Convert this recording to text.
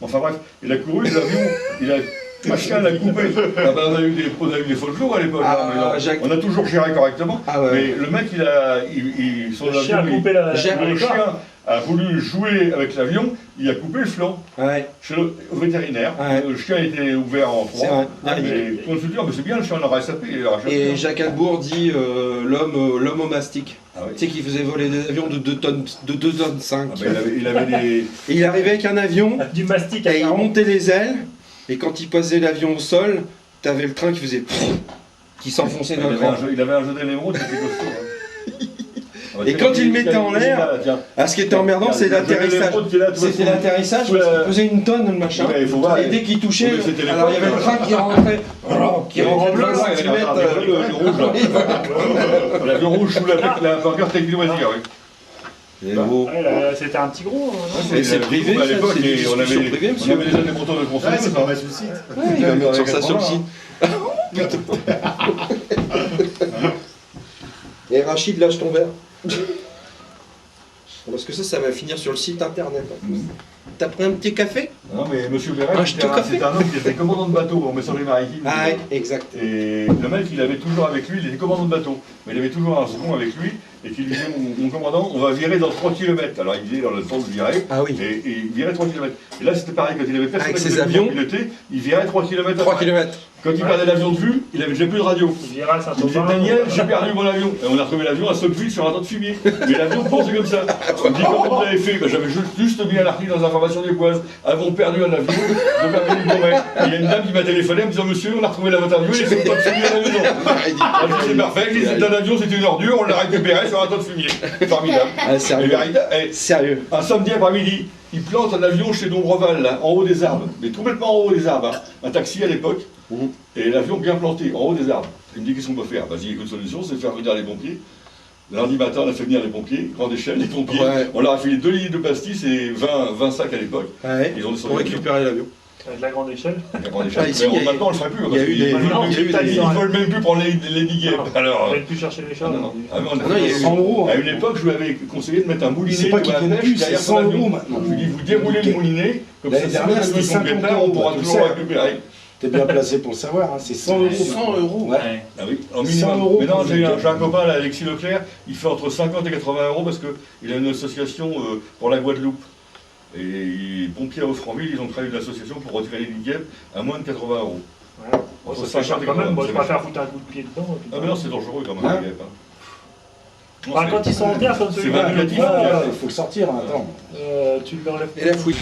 Enfin bref, il a couru, l'avion, il a... Machin l'a coupé. Ah ben, on a eu des fautes jours à l'époque. On a toujours géré correctement. Mais le mec, son avion, le chien a voulu jouer avec l'avion, il a coupé le flanc chez le vétérinaire. Le chien était ouvert en trois. Et on se dit, mais c'est bien, le chien en aurait sapé. Et Jacques Albour dit l'homme au mastic. Tu sais, qui faisait voler des avions de 2 tonnes, 5. Il avait des... Et il arrivait avec un avion, du mastic et il montait les ailes. Et quand il posait l'avion au sol, t'avais le train qui faisait qui s'enfonçait dans le train. Il avait un jeu d'éléments qui était costaud. Et quand il le mettait en l'air, ce qui était emmerdant, c'est l'atterrissage. C'était l'atterrissage, parce qu'il pesait une tonne, le machin. Et dès qu'il touchait, alors il y avait le train qui rentrait, de 20 cm. L'avion rouge sous la pancarte avec du loisir, oui. C'était un petit gros. C'est privé, à l'époque, on avait privé, déjà des montants de conseil. C'est pas mal sur le site. Il va mettre sur ça sur le site. Et Rachid, lâche ton verre. Parce que ça va finir sur le site internet. T'as pris un petit café? Non, mais M. Béret, c'était un homme qui était commandant de bateau en messagerie maritime. Ah, exact. Et le mec, il avait toujours avec lui, il était commandant de bateau, mais il avait toujours un second avec lui, et qui lui disait, mon commandant, on va virer dans 3 km. Alors il disait dans le sens de virer, et il virait 3 km. Et là, c'était pareil, quand il avait personne avec ses avions piloté, il virait 3 km. 3 km. Quand il perdait l'avion de vue, il avait déjà plus de radio. Il disait, Daniel, j'ai perdu mon avion. Et on a retrouvé l'avion à Stockville sur un tas de fumier. Mais l'avion pensait comme ça. Il me dit, comment vous avez fait? J'avais juste mis un article dans les informations des Boises. Avons perdu un avion, donc perdu une bombe. Il y a une dame qui m'a téléphoné en me disant, monsieur, on a retrouvé votre avion, il fait pas de fumier à la maison. C'est parfait, c'est un avion, c'était une ordure, on l'a récupéré sur un tas de fumier. Formidable. Sérieux. Un samedi après-midi, il plante un avion chez Dombreval, là, en haut des arbres, mais complètement en haut des arbres. Un taxi à l'époque, et l'avion bien planté, en haut des arbres. Il me dit, qu'est-ce qu'on peut faire? Vas-y, une solution, c'est de faire venir les pompiers. Lundi matin, on a fait venir les pompiers, grande échelle, les pompiers. On leur a filé 2 litres de pastis et 20 sacs à l'époque. Ils ont descendu pour récupérer l'avion. Avec la grande échelle. La grande échelle. Mais maintenant, on le ferait plus. Ils ne veulent même plus prendre les diguets. Alors, on ne plus chercher les chats. Il y a eu 100 €. À une époque, je lui avais conseillé de mettre un moulinet. C'est pas qu'ils font plus, c'est 100 € maintenant. Je lui dis, vous déroulez le moulinet, comme ça, si l'avion tombe là, on pourra toujours récupérer. T'es bien placé pour le savoir, hein. C'est 100 €. 100 €. Ouais. Ah oui, en minimum. Mais non, j'ai un copain, là, Alexis Leclerc, il fait entre 50 et 80 € parce qu'il a une association pour la Guadeloupe. Et les pompiers à Offranville, ils ont créé une association pour retirer les ligues à moins de 80 €. Ouais. Bon, ça fait cher quand même, je préfère foutre un coup de pied dedans. Ah mais non, c'est dangereux quand même, les guêpes. Quand ils sont en terre comme celui-là, Il faut le sortir, attends. tu l'enlèves. Et la fouille.